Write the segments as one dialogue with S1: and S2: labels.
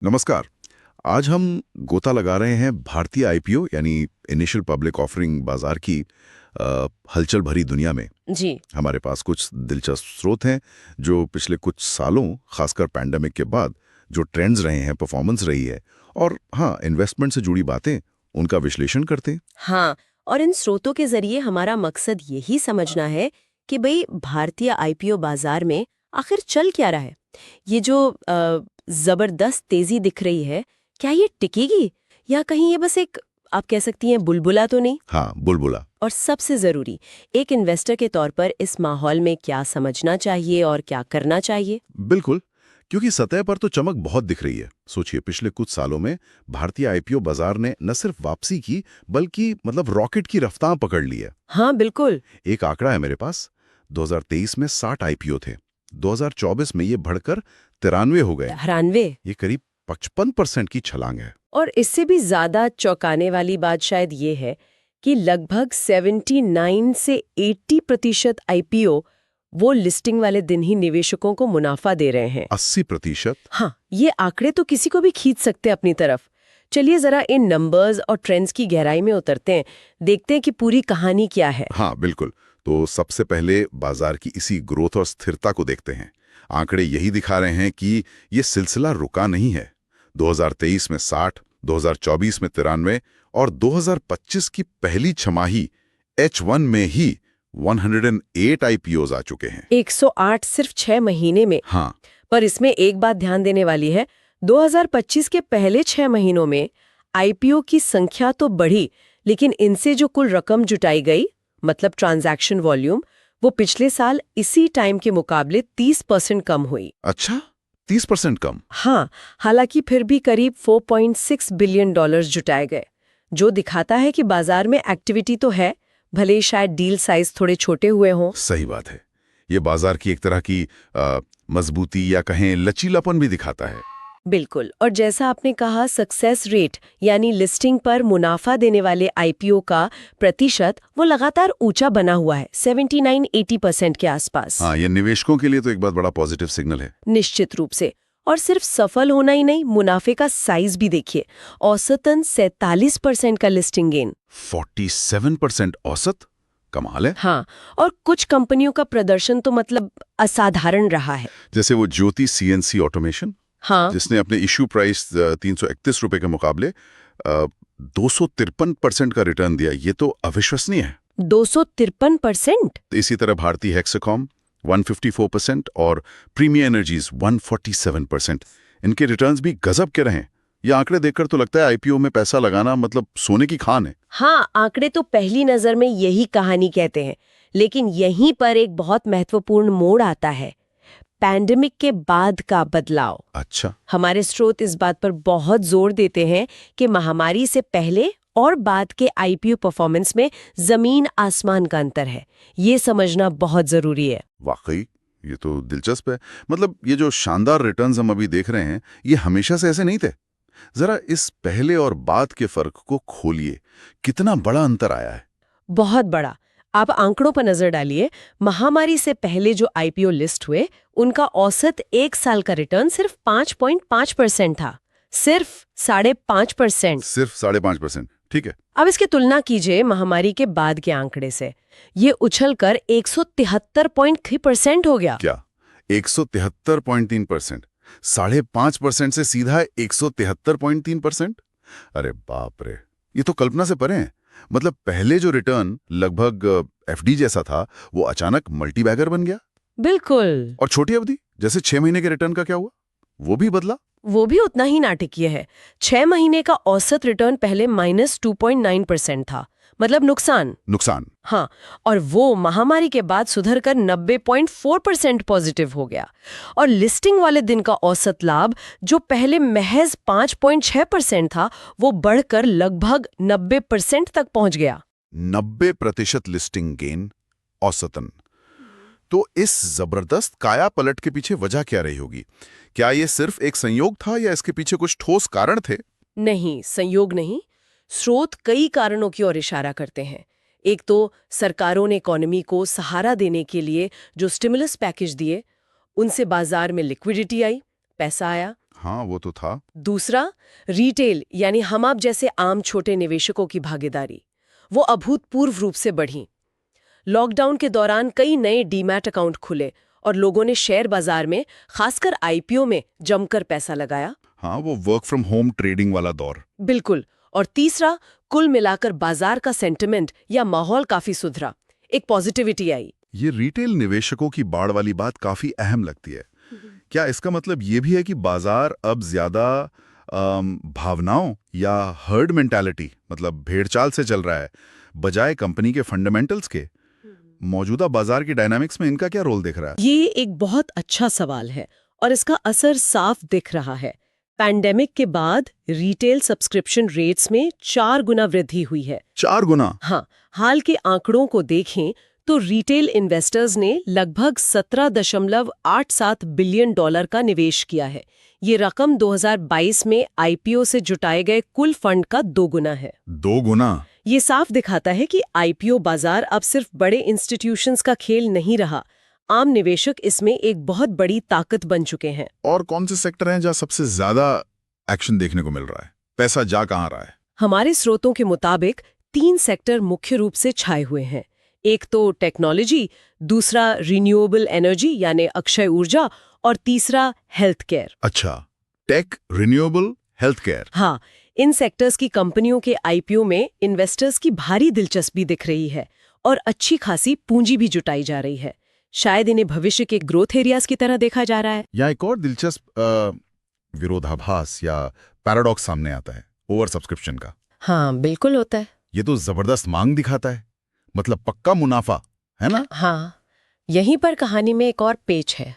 S1: नमस्कार। आज हम गोता लगा रहे हैं भारतीय आईपीओ यानी इनिशियल पब्लिक ऑफरिंग बाजार की हलचल भरी दुनिया में।
S2: जी।
S1: हमारे पास कुछ दिलचस्प स्रोत हैं जो पिछले कुछ सालों, खासकर पैंडेमिक के बाद जो ट्रेंड्स रहे हैं, परफॉर्मेंस रही है और हाँ, इन्वेस्टमेंट से जुड़ी बातें, उनका विश्लेषण करते हैं।
S2: हाँ, और इन स्रोतों के जरिए हमारा मकसद यही समझना है कि भाई भारतीय आईपीओ बाजार में आखिर चल क्या रहा है। ये जो जबरदस्त तेजी दिख रही है, क्या ये टिकेगी या कहीं ये बस एक, आप कह सकती हैं, बुलबुला तो नहीं।
S1: हाँ, बुलबुला।
S2: और सबसे जरूरी, एक इन्वेस्टर के तौर पर इस माहौल में क्या समझना चाहिए और क्या करना चाहिए।
S1: बिल्कुल, क्योंकि सतह पर तो चमक बहुत दिख रही है। सोचिए, पिछले कुछ सालों में भारतीय आईपीओ बाजार ने न सिर्फ वापसी की, बल्कि रॉकेट की रफ्तार पकड़ ली है।
S2: हाँ बिल्कुल।
S1: एक आंकड़ा है मेरे पास, 2023 में 60 आईपीओ थे, 2024 में ये बढ़कर 93 हो गए।
S2: 93।
S1: ये करीब 55% की छलांग है।
S2: और इससे भी ज्यादा चौंकाने वाली बात शायद ये है कि लगभग 79 से 80% आईपीओ वो लिस्टिंग वाले दिन ही निवेशकों को मुनाफा दे रहे हैं।
S1: 80%?
S2: हाँ, ये आंकड़े तो किसी को भी खींच सकते हैं अपनी तरफ। चलिए जरा इन नंबर्स और ट्रेंड्स की गहराई में उतरते हैं, देखते हैं कि पूरी कहानी क्या है।
S1: हाँ बिल्कुल। तो सबसे पहले बाजार की इसी ग्रोथ और स्थिरता को देखते हैं। आंकड़े यही दिखा रहे हैं कि ये सिलसिला रुका नहीं है। 2023 में 60, 2024 में 93 और 2025 की पहली छमाही H1 में ही 108 आईपीओज आ चुके हैं।
S2: 108 सिर्फ 6 महीने में।
S1: हाँ।
S2: पर इसमें एक बात ध्यान देने वाली है, 2025 के पहले 6 महीनों में आईपीओ की संख्या तो बढ़ी, लेकिन इनसे जो कुल रकम जुटाई गई, मतलब ट्रांजैक्शन वॉल्यूम, वो पिछले साल इसी टाइम के मुकाबले 30% कम हुई।
S1: अच्छा, 30% कम?
S2: हाँ, हालांकि फिर भी करीब $4.6 बिलियन जुटाए गए, जो दिखाता है कि बाजार में एक्टिविटी तो है, भले ही शायद डील साइज थोड़े छोटे हुए हों।
S1: सही बात है। ये बाजार की एक तरह की मजबूती या कहें लचीलापन भी दिखाता है।
S2: बिल्कुल। और जैसा आपने कहा, सक्सेस रेट यानी लिस्टिंग पर मुनाफा देने वाले आईपीओ का प्रतिशत वो लगातार ऊंचा बना हुआ है, 79-80% के आसपास।
S1: हाँ, ये निवेशकों के लिए तो एक बात बड़ा पॉजिटिव सिग्नल है।
S2: निश्चित रूप से। और सिर्फ सफल होना ही नहीं, मुनाफे का साइज भी देखिए, औसतन 47% का लिस्टिंग गेन।
S1: 47% औसत? कमाल है।
S2: हाँ, और कुछ कंपनियों का प्रदर्शन तो मतलब असाधारण रहा है।
S1: जैसे वो ज्योति सीएनसी ऑटोमेशन,
S2: हाँ,
S1: जिसने अपने इश्यू प्राइस 331 रुपए के मुकाबले 253% का रिटर्न दिया। ये तो अविश्वसनीय है।
S2: 253%।
S1: इसी तरह भारतीय हेक्साकॉम 154% और प्रीमियर एनर्जीज 147%। इनके रिटर्न्स भी गजब के रहे। ये आंकड़े देखकर तो लगता है आईपीओ में पैसा लगाना मतलब सोने की खान है।
S2: हाँ, आंकड़े तो पहली नजर में यही कहानी कहते हैं, लेकिन यहीं पर एक बहुत महत्वपूर्ण मोड़ आता है, पैंडेमिक के बाद का बदलाव।
S1: अच्छा।
S2: हमारे स्रोत इस बात पर बहुत जोर देते हैं कि महामारी से पहले और बाद के आईपीओ परफॉर्मेंस में जमीन आसमान का अंतर है। ये समझना बहुत जरूरी है।
S1: वाकई ये तो दिलचस्प है। मतलब ये जो शानदार रिटर्न्स हम अभी देख रहे हैं, ये हमेशा से ऐसे नहीं थे। जरा इस पहले और बाद के फर्क को खोलिए। कितना बड़ा अंतर आया है।
S2: बहुत बड़ा। आप आंकड़ों पर नजर डालिए। महामारी से पहले जो आईपीओ लिस्ट हुए, उनका औसत एक साल का रिटर्न सिर्फ 5.5% था। सिर्फ 5.5%।
S1: सिर्फ 5.5%? ठीक है।
S2: अब इसकी तुलना कीजिए महामारी के बाद के आंकड़े से। ये उछलकर 173.3% हो गया।
S1: क्या? 173.3%? 5.5% से सीधा 173.3%? अरे बाप रे, ये तो कल्पना से परे है। मतलब पहले जो रिटर्न लगभग एफडी जैसा था, वो अचानक मल्टीबैगर बन गया।
S2: बिल्कुल।
S1: और छोटी अवधि जैसे 6 महीने के रिटर्न का क्या हुआ? वो भी बदला।
S2: वो भी उतना ही नाटकीय है। 6 महीने का औसत रिटर्न पहले -2.9% था, मतलब नुकसान। हाँ, और वो महामारी के बाद सुधरकर 90.4% पॉजिटिव हो गया। और लिस्टिंग वाले दिन का औसत लाभ, जो पहले महज 5.6% था, वो बढ़कर लगभग 90% तक पहुंच गया।
S1: 90% लिस्टिंग गेन औसतन। तो इस जबरदस्त काया पलट के पीछे वजह क्या रही होगी? क्या ये सिर्फ एक संयोग था या इसके पीछे कुछ ठोस कारण थे?
S2: नहीं, संयोग नहीं। स्रोत कई कारणों की ओर इशारा करते हैं। एक तो सरकारों ने इकोनॉमी को सहारा देने के लिए जो स्टिमुलस पैकेज दिए, उनसे बाजार में लिक्विडिटी आई, पैसा आया।
S1: हाँ, वो तो था।
S2: दूसरा, रिटेल यानी हम आप जैसे आम छोटे निवेशकों की भागीदारी, वो अभूतपूर्व रूप से बढ़ी। लॉकडाउन के दौरान कई नए डीमैट अकाउंट खुले और लोगों ने शेयर बाजार में, खासकर आईपीओ में जमकर पैसा लगाया।
S1: हाँ, वो वर्क फ्रॉम होम ट्रेडिंग वाला दौर।
S2: बिल्कुल। और तीसरा, कुल मिलाकर बाजार का सेंटिमेंट या माहौल काफी सुधरा, एक पॉजिटिविटी आई।
S1: ये रिटेल निवेशकों की बाढ़ वाली बात काफी अहम लगती है। क्या इसका मतलब ये भी है कि बाजार अब ज्यादा भावनाओं या हर्ड मेंटालिटी, मतलब भेड़चाल से चल रहा है, बजाय कंपनी के फंडामेंटल्स के? मौजूदा बाजार की डायनामिक्स में इनका क्या रोल दिख रहा है?
S2: ये एक बहुत अच्छा सवाल है और इसका असर साफ दिख रहा है। पैंडेमिक के बाद रिटेल सब्सक्रिप्शन रेट्स में 4 गुना वृद्धि हुई है।
S1: 4 गुना?
S2: हाँ, हाल के आंकड़ों को देखें तो रिटेल इन्वेस्टर्स ने लगभग 17.87 बिलियन डॉलर का निवेश किया है। ये रकम 2022 में आईपीओ से जुटाए गए कुल फंड का 2 गुना है।
S1: 2 गुना?
S2: ये साफ दिखाता है कि आईपीओ बाजार अब सिर्फ बड़े इंस्टीट्यूशंस का खेल नहीं रहा। आम निवेशक इसमें एक बहुत बड़ी ताकत बन चुके हैं।
S1: और कौन से सेक्टर हैं जहां सबसे ज्यादा एक्शन देखने को मिल रहा है? पैसा जा कहां रहा है?
S2: हमारे स्रोतों के मुताबिक 3 सेक्टर मुख्य रूप से छाए हुए हैं। एक तो टेक्नोलॉजी, दूसरा रिन्यूएबल एनर्जी यानी अक्षय ऊर्जा, और तीसरा हेल्थ केयर।
S1: अच्छा, टेक, रिन्यूएबल, हेल्थ केयर।
S2: हाँ, इन सेक्टर्स की कंपनियों के आईपीओ में इन्वेस्टर्स की भारी दिलचस्पी दिख रही है और अच्छी खासी पूंजी भी जुटाई जा रही है। शायद इन्हें भविष्य के ग्रोथ एरियाज की तरह देखा जा रहा है।
S1: या एक और दिलचस्प विरोधाभास या पैराडॉक्स सामने आता है, ओवर सब्सक्रिप्शन का।
S2: हाँ, बिल्कुल होता है।
S1: ये तो जबरदस्त मांग दिखाता है, मतलब पक्का मुनाफा, है ना?
S2: हाँ, यहीं पर कहानी में एक और पेच है।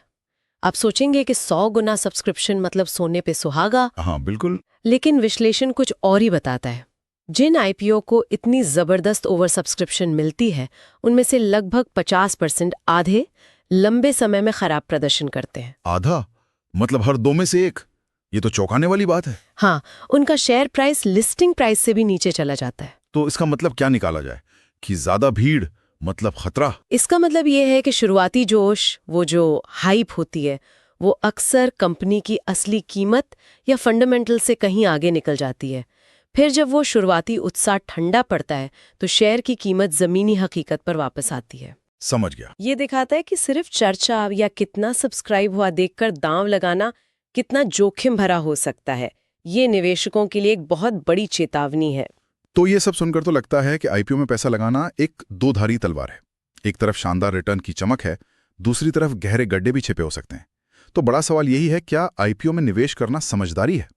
S2: आप सोचेंगे कि 100 गुना सब्सक्रिप्शन मतलब सोने पे सुहागा।
S1: हाँ, बिल्कुल।
S2: लेकिन विश्लेषण कुछ और ही बताता है। जिन आईपीओ को इतनी जबरदस्त ओवर सब्सक्रिप्शन मिलती है, उनमें से लगभग 50% आधे लंबे समय में खराब प्रदर्शन करते हैं।
S1: आधा? मतलब हर 2 में से 1? ये तो चौंकाने वाली बात है।
S2: हाँ, उनका शेयर प्राइस लिस्टिंग प्राइस से भी नीचे चला जाता है।
S1: तो इसका मतलब क्या निकाला जाए कि ज्यादा भीड़ मतलब खतरा?
S2: इसका मतलब ये है कि शुरुआती जोश, वो जो हाइप होती है, वो अक्सर कंपनी की असली कीमत या फंडामेंटल से कहीं आगे निकल जाती है। फिर जब वो शुरुआती उत्साह ठंडा पड़ता है तो शेयर की कीमत जमीनी हकीकत पर वापस आती है।
S1: समझ गया।
S2: ये दिखाता है कि सिर्फ चर्चा या कितना सब्सक्राइब हुआ देखकर दांव लगाना कितना जोखिम भरा हो सकता है। ये निवेशकों के लिए एक बहुत बड़ी चेतावनी है।
S1: तो ये सब सुनकर तो लगता है कि आईपीओ में पैसा लगाना एक दो-धारी तलवार है। एक तरफ शानदार रिटर्न की चमक है, दूसरी तरफ गहरे गड्ढे भी छिपे हो सकते हैं। तो बड़ा सवाल यही है, क्या आईपीओ में निवेश करना समझदारी है?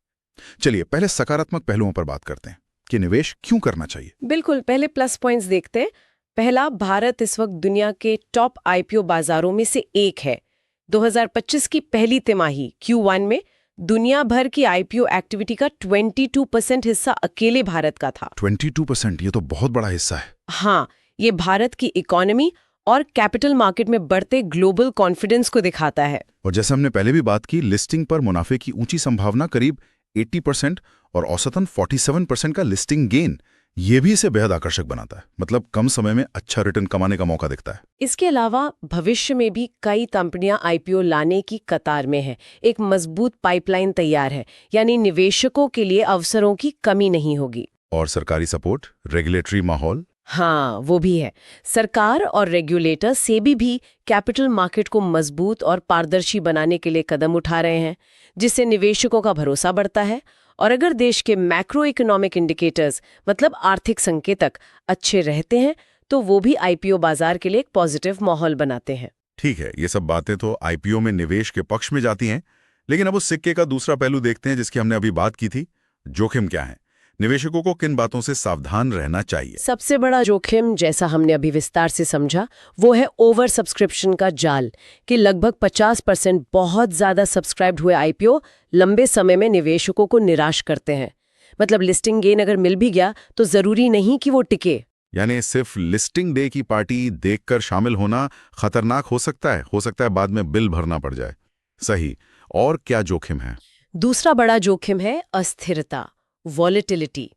S1: चलिए पहले सकारात्मक पहलुओं पर बात करते हैं कि निवेश क्यों करना चाहिए।
S2: बिल्कुल, पहले प्लस पॉइंट्स देखते हैं। पहला, भारत इस वक्त दुनिया के टॉप आईपीओ बाजारों में से एक है। 2025 की पहली तिमाही Q1 में दुनिया भर की आईपीओ एक्टिविटी का 22% हिस्सा अकेले भारत का था।
S1: 22%? ये तो बहुत बड़ा हिस्सा है।
S2: हाँ, ये भारत की इकोनॉमी और कैपिटल मार्केट में बढ़ते ग्लोबल कॉन्फिडेंस को दिखाता है।
S1: और जैसे हमने पहले भी बात की, लिस्टिंग पर मुनाफे की ऊंची संभावना करीब 80% और औसतन 47% का लिस्टिंग गेन, ये भी इसे बेहद आकर्षक बनाता है। मतलब कम समय में अच्छा रिटर्न कमाने का मौका दिखता है।
S2: इसके अलावा भविष्य में भी कई कंपनियां आईपीओ लाने की कतार में हैं। एक मजबूत पाइपलाइन तैयार है, यानी निवेशकों के लिए अवसरों की कमी नहीं होगी।
S1: और सरकारी सपोर्ट, रेगुलेटरी माहौल?
S2: हाँ, वो भी है। सरकार और रेगुलेटर सेबी भी कैपिटल मार्केट को मजबूत और पारदर्शी बनाने के लिए कदम उठा रहे हैं, जिससे निवेशकों का भरोसा बढ़ता है। और अगर देश के मैक्रो इकोनॉमिक इंडिकेटर्स मतलब आर्थिक संकेतक अच्छे रहते हैं तो वो भी आईपीओ बाजार के लिए एक पॉजिटिव माहौल बनाते हैं।
S1: ठीक है, ये सब बातें तो आईपीओ में निवेश के पक्ष में जाती हैं, लेकिन अब उस सिक्के का दूसरा पहलू देखते हैं जिसकी हमने अभी बात की थी। जोखिम क्या है? निवेशकों को किन बातों से सावधान रहना चाहिए?
S2: सबसे बड़ा जोखिम, जैसा हमने अभी विस्तार से समझा, वो है ओवर सब्सक्रिप्शन का जाल कि लगभग 50% बहुत ज्यादा सब्सक्राइब्ड हुए आईपीओ लंबे समय में निवेशकों को निराश करते हैं। मतलब लिस्टिंग गेन अगर मिल भी गया तो जरूरी नहीं कि वो टिके।
S1: यानी सिर्फ लिस्टिंग डे की पार्टी देखकर शामिल होना खतरनाक हो सकता है बाद में बिल भरना पड़ जाए। सही। और क्या जोखिम है?
S2: दूसरा बड़ा जोखिम है अस्थिरता, वॉलेटिलिटी।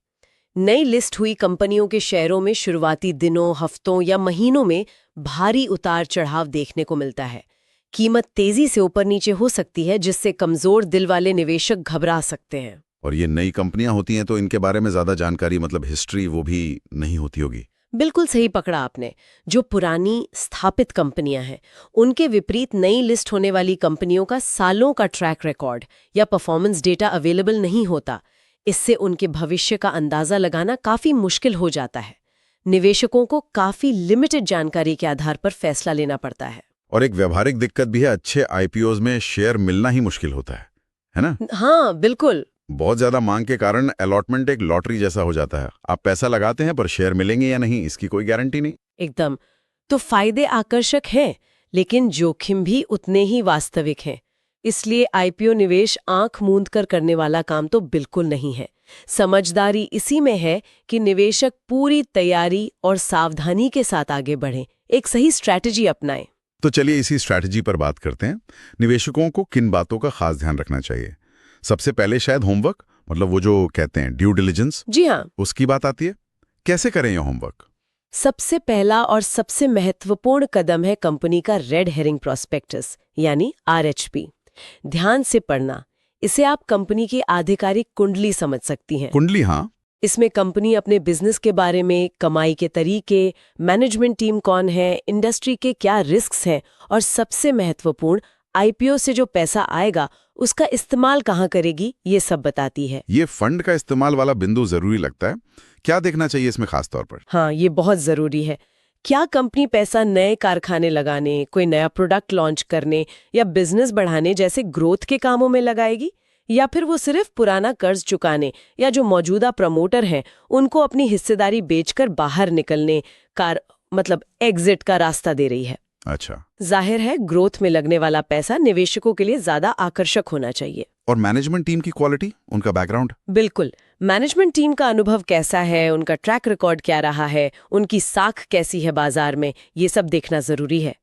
S2: नई लिस्ट हुई कंपनियों के शेयरों में शुरुआती दिनों, हफ्तों या महीनों में भारी उतार चढ़ाव देखने को मिलता है। कीमत तेजी से ऊपर नीचे हो सकती है, जिससे कमजोर दिल वाले निवेशक घबरा सकते हैं।
S1: और ये नई कंपनियां होती हैं तो इनके बारे में ज्यादा जानकारी, मतलब हिस्ट्री, वो भी नहीं होती होगी।
S2: बिल्कुल सही पकड़ा आपने। जो पुरानी स्थापित कंपनियां हैं, उनके विपरीत नई लिस्ट होने वाली कंपनियों का सालों का ट्रैक रिकॉर्ड या परफॉर्मेंस डेटा अवेलेबल नहीं होता। इससे उनके भविष्य का अंदाजा लगाना काफी मुश्किल हो जाता है। निवेशकों को काफी लिमिटेड जानकारी के आधार पर फैसला लेना पड़ता है।
S1: और एक व्यावहारिक दिक्कत भी है, अच्छे आईपीओज में शेयर मिलना ही मुश्किल होता है ना?
S2: हाँ बिल्कुल।
S1: बहुत ज्यादा मांग के कारण अलॉटमेंट एक लॉटरी जैसा हो जाता है। आप पैसा लगाते हैं पर शेयर मिलेंगे या नहीं, इसकी कोई गारंटी नहीं।
S2: एकदम। तो फायदे आकर्षक हैं, लेकिन जोखिम भी उतने ही वास्तविक हैं। इसलिए आईपीओ निवेश आंख मूंद कर करने वाला काम तो बिल्कुल नहीं है। समझदारी इसी में है कि निवेशक पूरी तैयारी और सावधानी के साथ आगे बढ़ें, एक सही स्ट्रैटेजी अपनाएं।
S1: तो चलिए इसी स्ट्रैटेजी पर बात करते हैं। निवेशकों को किन बातों का खास ध्यान रखना चाहिए? सबसे पहले शायद होमवर्क, मतलब वो जो कहते हैं ड्यू डिलिजेंस।
S2: जी हाँ,
S1: उसकी बात आती है। कैसे करें ये होमवर्क?
S2: सबसे पहला और सबसे महत्वपूर्ण कदम है कंपनी का रेड हेरिंग प्रोस्पेक्टस यानी आरएचपी। ध्यान से पढ़ना। इसे आप कंपनी की आधिकारिक कुंडली समझ सकती हैं।
S1: कुंडली? हाँ।
S2: इसमें कंपनी अपने बिजनेस के बारे में, कमाई के तरीके, मैनेजमेंट टीम कौन है, इंडस्ट्री के क्या रिस्क्स हैं और सबसे महत्वपूर्ण आईपीओ से जो पैसा आएगा उसका इस्तेमाल कहाँ करेगी, ये सब बताती है।
S1: ये फंड का इस्तेमाल वाला बिंदु जरूरी लगता है। क्या देखना चाहिए इसमें खास तौर पर?
S2: हाँ, ये बहुत जरूरी है। क्या कंपनी पैसा नए कारखाने लगाने, कोई नया प्रोडक्ट लॉन्च करने या बिजनेस बढ़ाने जैसे ग्रोथ के कामों में लगाएगी, या फिर वो सिर्फ पुराना कर्ज चुकाने या जो मौजूदा प्रमोटर हैं उनको अपनी हिस्सेदारी बेचकर बाहर निकलने का, मतलब एग्जिट का रास्ता दे रही है?
S1: अच्छा।
S2: जाहिर है ग्रोथ में लगने वाला पैसा निवेशकों के लिए ज्यादा आकर्षक होना चाहिए।
S1: और मैनेजमेंट टीम की क्वालिटी, उनका बैकग्राउंड?
S2: बिल्कुल। मैनेजमेंट टीम का अनुभव कैसा है, उनका ट्रैक रिकॉर्ड क्या रहा है, उनकी साख कैसी है बाजार में, ये सब देखना जरूरी है।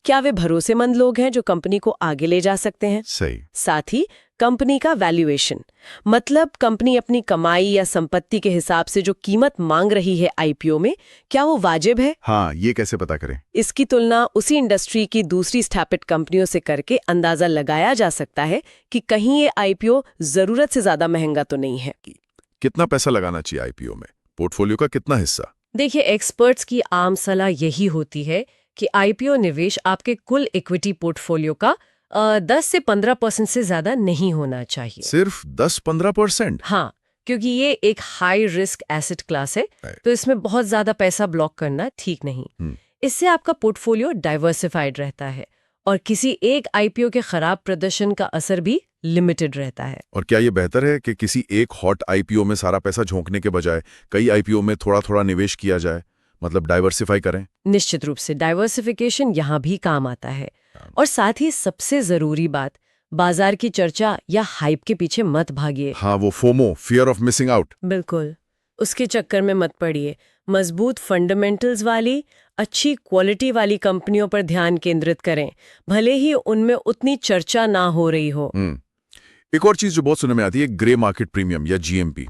S2: क्या वे भरोसेमंद लोग हैं जो कंपनी को आगे ले जा सकते हैं?
S1: सही।
S2: साथ ही कंपनी का वैल्यूएशन, मतलब कंपनी अपनी कमाई या संपत्ति के हिसाब से जो कीमत मांग रही है आईपीओ में, क्या वो वाजिब है?
S1: हाँ, ये कैसे पता करें?
S2: इसकी तुलना उसी इंडस्ट्री की दूसरी स्थापित कंपनियों से करके अंदाजा लगाया जा सकता है कि कहीं ये आईपीओ जरूरत से ज्यादा महंगा तो नहीं है।
S1: कितना पैसा लगाना चाहिए आईपीओ में? पोर्टफोलियो का कितना हिस्सा?
S2: देखिए, एक्सपर्ट्स की आम सलाह यही होती है कि आईपीओ निवेश आपके कुल इक्विटी पोर्टफोलियो का 10 से 15% से ज्यादा नहीं होना चाहिए।
S1: सिर्फ 10-15%?
S2: हाँ, क्योंकि ये एक हाई रिस्क एसेट क्लास है, तो इसमें बहुत ज्यादा पैसा ब्लॉक करना ठीक नहीं। इससे आपका पोर्टफोलियो डाइवर्सिफाइड रहता है और किसी एक आईपीओ के खराब प्रदर्शन का असर भी लिमिटेड रहता है।
S1: और क्या ये बेहतर है कि किसी एक हॉट आईपीओ में सारा पैसा झोंकने के बजाय कई आईपीओ में थोड़ा थोड़ा निवेश किया जाए, मतलब डाइवर्सिफाई करें?
S2: निश्चित रूप से डाइवर्सिफिकेशन यहाँ भी काम आता है। और साथ ही सबसे जरूरी बात, बाजार की चर्चा या हाइप के पीछे मत भागिए।
S1: हाँ, वो FOMO, fear of missing out.
S2: बिल्कुल, उसके चक्कर में मत पड़िए। मजबूत फंडामेंटल्स वाली, अच्छी क्वालिटी वाली कंपनियों पर ध्यान केंद्रित करें, भले ही उनमें उतनी चर्चा ना हो रही हो।
S1: एक और चीज जो बहुत सुनने में आती है, ग्रे मार्केट प्रीमियम या जीएमपी।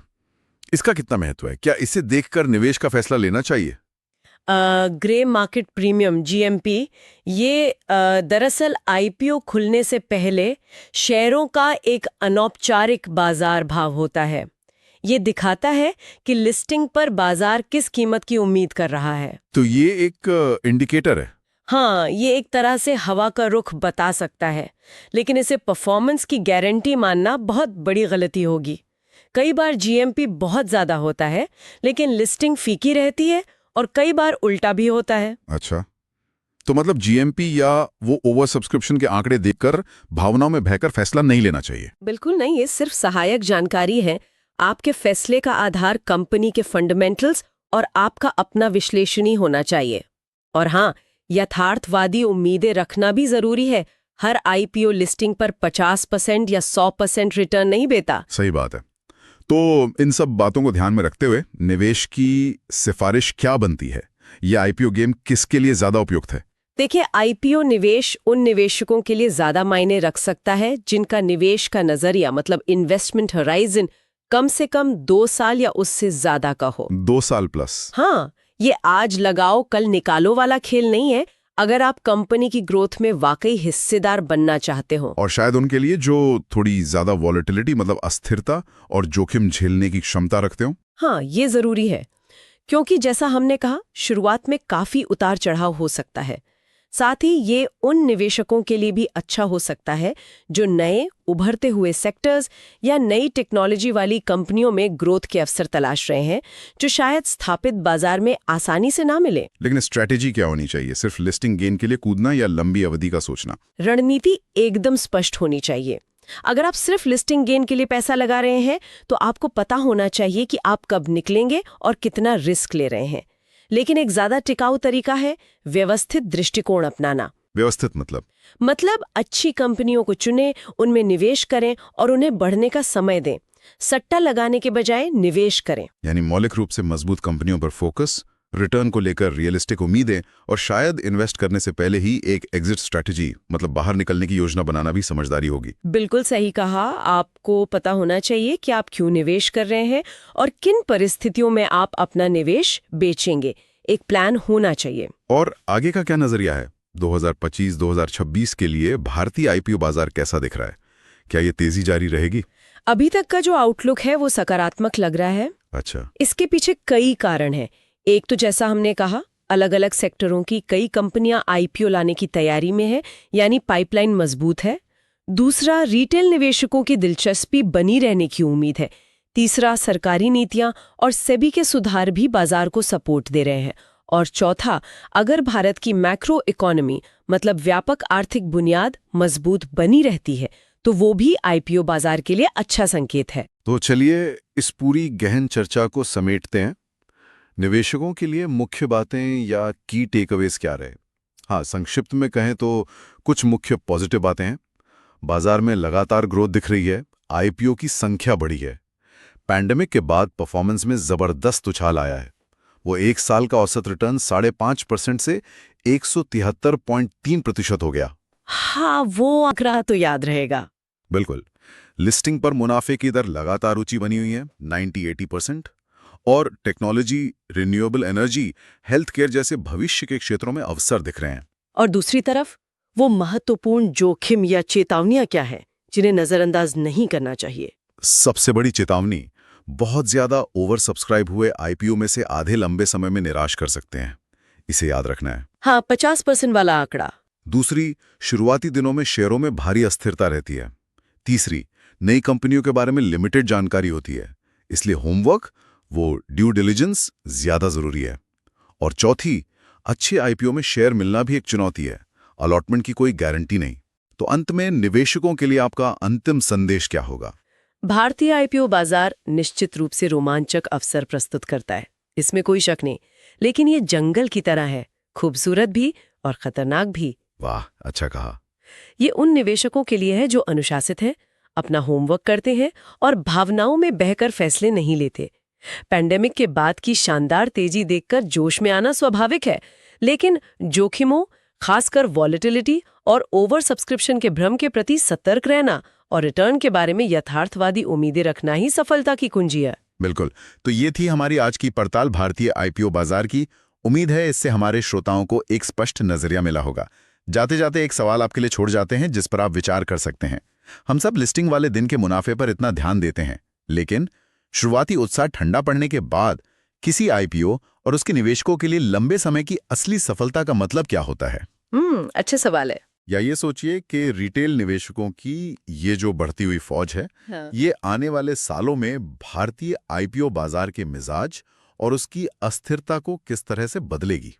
S1: इसका कितना महत्व है? क्या इसे देखकर निवेश का फैसला लेना चाहिए?
S2: ग्रे मार्केट प्रीमियम जीएमपी, ये दरअसल आईपीओ खुलने से पहले शेयरों का एक अनौपचारिक बाजार भाव होता है। ये दिखाता है कि लिस्टिंग पर बाजार किस कीमत की उम्मीद कर रहा है।
S1: तो ये एक इंडिकेटर है?
S2: हाँ, ये एक तरह से हवा का रुख बता सकता है, लेकिन इसे परफॉर्मेंस की गारंटी मानना बहुत बड़ी गलती होगी। कई बार जीएमपी बहुत ज्यादा होता है लेकिन लिस्टिंग फीकी रहती है, और कई बार उल्टा भी होता है।
S1: अच्छा, तो मतलब जीएमपी या वो ओवर सब्सक्रिप्शन के आंकड़े देखकर भावनाओं में बहकर फैसला नहीं लेना चाहिए?
S2: बिल्कुल नहीं, ये सिर्फ सहायक जानकारी है। आपके फैसले का आधार कंपनी के फंडामेंटल्स और आपका अपना विश्लेषणी होना चाहिए। और हाँ, यथार्थवादी उम्मीदें रखना भी जरूरी है। हर आईपीओ लिस्टिंग पर 50% या 100% रिटर्न नहीं देता।
S1: सही बात है। तो इन सब बातों को ध्यान में रखते हुए निवेश की सिफारिश क्या बनती है? ये आईपीओ गेम किसके लिए ज्यादा उपयुक्त है?
S2: देखिए, आईपीओ निवेश उन निवेशकों के लिए ज्यादा मायने रख सकता है जिनका निवेश का नजरिया, मतलब इन्वेस्टमेंट होराइजन, कम से कम 2 साल या उससे ज्यादा का हो।
S1: 2 साल प्लस?
S2: हाँ, ये आज लगाओ कल निकालो वाला खेल नहीं है। अगर आप कंपनी की ग्रोथ में वाकई हिस्सेदार बनना चाहते हो।
S1: और शायद उनके लिए जो थोड़ी ज्यादा वॉलेटिलिटी मतलब अस्थिरता और जोखिम झेलने की क्षमता रखते हो।
S2: हाँ, ये जरूरी है, क्योंकि जैसा हमने कहा शुरुआत में काफी उतार चढ़ाव हो सकता है। साथ ही ये उन निवेशकों के लिए भी अच्छा हो सकता है जो नए उभरते हुए सेक्टर्स या नई टेक्नोलॉजी वाली कंपनियों में ग्रोथ के अवसर तलाश रहे हैं, जो शायद स्थापित बाजार में आसानी से ना मिले।
S1: लेकिन स्ट्रैटेजी क्या होनी चाहिए? सिर्फ लिस्टिंग गेन के लिए कूदना या लंबी अवधि का सोचना?
S2: रणनीति एकदम स्पष्ट होनी चाहिए। अगर आप सिर्फ लिस्टिंग गेन के लिए पैसा लगा रहे हैं तो आपको पता होना चाहिए कि आप कब निकलेंगे और कितना रिस्क ले रहे हैं। लेकिन एक ज्यादा टिकाऊ तरीका है व्यवस्थित दृष्टिकोण अपनाना।
S1: व्यवस्थित मतलब
S2: अच्छी कंपनियों को चुनें, उनमें निवेश करें और उन्हें बढ़ने का समय दें। सट्टा लगाने के बजाय निवेश करें।
S1: यानी मौलिक रूप से मजबूत कंपनियों पर फोकस, रिटर्न को लेकर रियलिस्टिक उम्मीदें और शायद इन्वेस्ट करने से पहले ही एक एग्जिट स्ट्रैटेजी मतलब बाहर निकलने की योजना बनाना भी समझदारी होगी।
S2: बिल्कुल सही कहा। आपको पता होना चाहिए कि आप क्यों निवेश कर रहे हैं और किन परिस्थितियों में आप अपना निवेश बेचेंगे। एक प्लान होना चाहिए।
S1: और आगे का क्या नजरिया है? 2025-2026 के लिए भारतीय आईपीओ बाजार कैसा दिख रहा है? क्या ये तेजी जारी रहेगी?
S2: अभी तक का जो आउटलुक है वो सकारात्मक लग रहा है।
S1: अच्छा।
S2: इसके पीछे कई कारण हैं। एक तो जैसा हमने कहा, अलग अलग सेक्टरों की कई कंपनियां आईपीओ लाने की तैयारी में है, यानी पाइपलाइन मजबूत है। दूसरा, रिटेल निवेशकों की दिलचस्पी बनी रहने की उम्मीद है। तीसरा, सरकारी नीतियां और सेबी के सुधार भी बाजार को सपोर्ट दे रहे हैं। और चौथा, अगर भारत की मैक्रो इकोनॉमी मतलब व्यापक आर्थिक बुनियाद मजबूत बनी रहती है तो वो भी आईपीओ बाजार के लिए अच्छा संकेत है।
S1: तो चलिए इस पूरी गहन चर्चा को समेटते हैं। निवेशकों के लिए मुख्य बातें या की टेकअवेज क्या रहे? हाँ, संक्षिप्त में कहें तो कुछ मुख्य पॉजिटिव बातें हैं। बाजार में लगातार ग्रोथ दिख रही है, आईपीओ की संख्या बढ़ी है, पैंडेमिक के बाद परफॉर्मेंस में जबरदस्त उछाल आया है। वो एक साल का औसत रिटर्न 5.5% से 173.3% हो गया।
S2: हाँ, वो आंकड़ा तो याद रहेगा।
S1: बिल्कुल। लिस्टिंग पर मुनाफे की दर लगातार ऊंची बनी हुई है, 90-80%। और technology, renewable energy, health care जैसे भविष्य के क्षेत्रों में अवसर दिख रहे हैं।
S2: और दूसरी तरफ वो महत्वपूर्ण जोखिम या चेतावनियां क्या है जिन्हें नजरअंदाज नहीं करना चाहिए?
S1: सबसे बड़ी चेतावनी, बहुत ज्यादा ओवर सब्सक्राइब हुए आईपीओ में से आधे लंबे समय में निराश कर सकते हैं। इसे याद रखना है।
S2: हाँ, 50% वाला आंकड़ा।
S1: दूसरी, शुरुआती दिनों में शेयरों में भारी अस्थिरता रहती है। तीसरी, नई कंपनियों के बारे में लिमिटेड जानकारी होती है, इसलिए होमवर्क वो ड्यू डिलिजेंस ज्यादा जरूरी है। और चौथी, अच्छे आईपीओ में शेयर मिलना भी एक चुनौती है, अलॉटमेंट की कोई गारंटी नहीं। तो अंत में निवेशकों के लिए आपका अंतिम संदेश क्या होगा?
S2: भारतीय आईपीओ बाजार निश्चित रूप से रोमांचक अवसर प्रस्तुत करता है, इसमें कोई शक नहीं। लेकिन ये जंगल की तरह है, खूबसूरत भी और खतरनाक भी।
S1: वाह, अच्छा कहा।
S2: ये उन निवेशकों के लिए है जो अनुशासित हैं, अपना होमवर्क करते हैं और भावनाओं में बहकर फैसले नहीं लेते। पैंडेमिक के बाद की शानदार तेजी देखकर जोश में आना स्वाभाविक है, लेकिन जोखिमों, खासकर वॉलेटिलिटी और ओवर सब्सक्रिप्शन के भ्रम के प्रति सतर्क रहना और रिटर्न के बारे में यथार्थवादी उम्मीदें रखना ही सफलता की कुंजी है।
S1: बिल्कुल। तो ये थी हमारी आज की पड़ताल भारतीय आईपीओ बाजार की। उम्मीद है इससे हमारे श्रोताओं को एक स्पष्ट नजरिया मिला होगा। जाते जाते एक सवाल आपके लिए छोड़ जाते हैं जिस पर आप विचार कर सकते हैं। हम सब लिस्टिंग वाले दिन के मुनाफे पर इतना ध्यान देते हैं, लेकिन शुरुआती उत्साह ठंडा पड़ने के बाद किसी आईपीओ और उसके निवेशकों के लिए लंबे समय की असली सफलता का मतलब क्या होता है?
S2: अच्छा सवाल है।
S1: या ये सोचिए कि रिटेल निवेशकों की ये जो बढ़ती हुई फौज है,
S2: हाँ।
S1: ये आने वाले सालों में भारतीय आईपीओ बाजार के मिजाज और उसकी अस्थिरता को किस तरह से बदलेगी।